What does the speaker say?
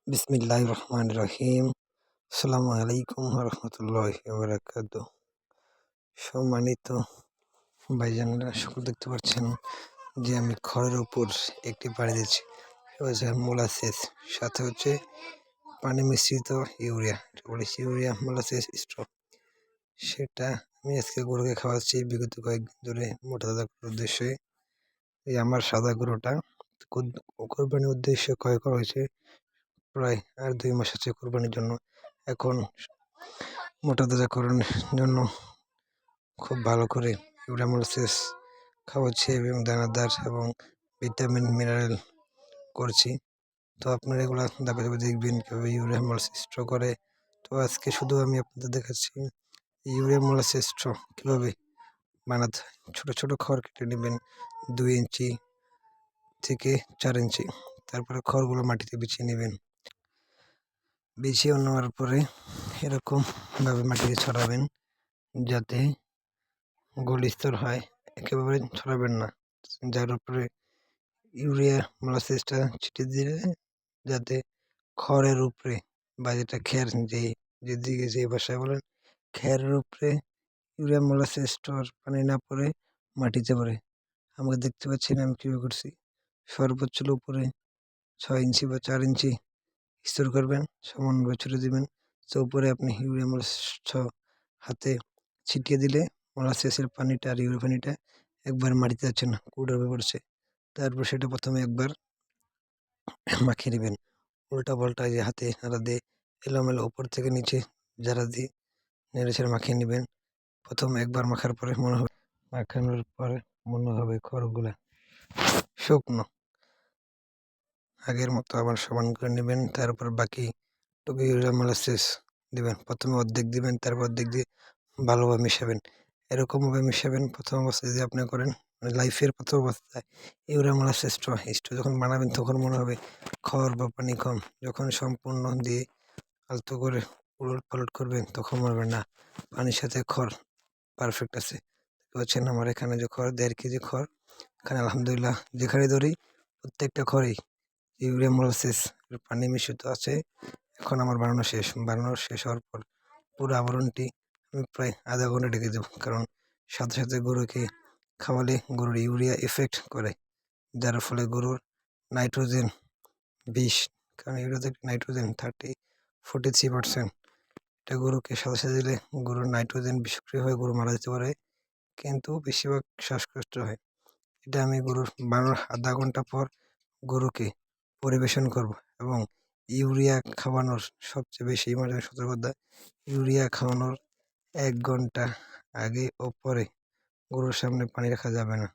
বিসমিল্লাহির রহমানির রহিম। আসসালামু আলাইকুম ওয়া রাহমাতুল্লাহি ওয়া বারাকাতুহু। সম্মানিত ভাইজানেরা, সকল দেখতে পাচ্ছেন যে আমি খড়ের উপর একটি পানি দিচ্ছি। সেটা হচ্ছে মোলাসেস, সাথে হচ্ছে পানি মিশ্রিত ইউরিয়া, এটা বলেছি ইউরিয়া মোলাসেস স্ট্র। সেটা আমি আজকে গরুকে খাওয়াচ্ছি বিগত কয়েকদিন ধরে মোটা তাজা করার উদ্দেশ্যে। এই আমার সাদা গরুটা কোরবানির উদ্দেশ্যে ক্রয় করা হয়েছে। প্রায় আর 2 মাস আছে কোরবানির জন্য। এখন মোটা তাজাকরণের জন্য খুব ভালো করে ইউরিয়া মোলাসেস খাওয়াচ্ছি এবং দানাদার এবং ভিটামিন মিনারেল করছি। তো আপনারা এগুলা ধাপে ধাপে দেখবেন কীভাবে ইউরিয়া মোলাসেস স্ট্র করে। তো আজকে শুধু আমি আপনাদের দেখাচ্ছি ইউরিয়া মোলাসেস স্ট্র কীভাবে বানাতে হয়। ছোটো ছোটো খড় কেটে নেবেন 2 ইঞ্চি থেকে 4 ইঞ্চি। তারপরে খড়গুলো মাটিতে বিছিয়ে নেবেন। বিছিয়ে নেওয়ার পরে এরকমভাবে মাটিতে ছড়াবেন যাতে গোলস্তর হয়। একেবারে ছড়াবেন না, যার উপরে ইউরিয়া মোলাসেসটা ছিটিয়ে দিলে যাতে খড়ের উপরে বা যেটা খের যেদিকে যে ভাষায় বলেন খেরের উপরে ইউরিয়া মোলাসেস স্টোর পানি না পড়ে মাটিতে পড়ে। আমাকে দেখতে পাচ্ছেন আমি কীভাবে করছি। সর্বোচ্চ উপরে 6 ইঞ্চি বা 4 ইঞ্চি স্তর করবেন, সমানভাবে ছড়িয়ে দিবেন। তো উপরে আপনি ইউরিয়া মোলাসেস হাতে ছিটিয়ে দিলে মোলাসেসের পানিটা আর ইউরিয়া পানিটা একবার মাটিতে যাচ্ছে না, কুড়াবে পড়ছে। তারপর সেটা প্রথমে একবার মাখিয়ে নেবেন, উল্টা পাল্টা যে হাতে নাড়া দিয়ে এলোমেলো উপর থেকে নিচে যারা দিয়ে নেড়ে ছেড়ে মাখিয়ে নেবেন। প্রথম একবার মাখার পরে মাখানোর পরে মনে হবে খড়গুলা শুকনো। আগের মতো আবার সমান করে নেবেন। তারপর বাকি টুকু ইউরিয়া মোলাসেস দিবেন। প্রথমে অর্ধেক দিবেন, তারপর অর্ধেক দিয়ে ভালোভাবে মিশাবেন। এরকমভাবে মিশাবেন প্রথম অবস্থায় যদি আপনি করেন, মানে লাইফের প্রথম অবস্থায় ইউরিয়া মোলাসেস স্ট্র যখন বানাবেন তখন মনে হবে খড় বা পানি কম। যখন সম্পূর্ণ দিয়ে আলতো করে উলট-পালট করবেন তখন মনে হবে না, পানির সাথে খড় পারফেক্ট আছে। দেখতে পাচ্ছেন আমার এখানে যে খড় 1.5 কেজি খড়, এখানে আলহামদুলিল্লাহ যেখানে ধরি প্রত্যেকটা খড়েই ইউরিয়া মোলাসেস পানি মিশ্রিত আছে। এখন আমার বানানো শেষ হওয়ার পর পুরো আবরণটি আমি প্রায় আধা ঘন্টা ঢেকে দেবো, কারণ সাথে সাথে গরুকে খাওয়ালে গরুর ইউরিয়া এফেক্ট করে, যার ফলে গরুর নাইট্রোজেন 20, কারণ ইউরিয়াতে নাইট্রোজেন 43%। এটা গরুকে সাথে সাথে দিলে গরুর নাইট্রোজেন বিষক্রিয়া হয়ে গরু মারা যেতে পারে, কিন্তু বেশিরভাগ শ্বাসকষ্ট হয়। এটা আমি গরুর বানানোর আধা ঘন্টা পর গরুকে পরিবেশন করব। এবং ইউরিয়া খাওয়ানোর সবচেয়ে বেশি ইমার্জেন্সি সতর্কতা, ইউরিয়া খাওয়ানোর 1 ঘন্টা আগে ও পরে গরুর সামনে পানি রাখা যাবে না।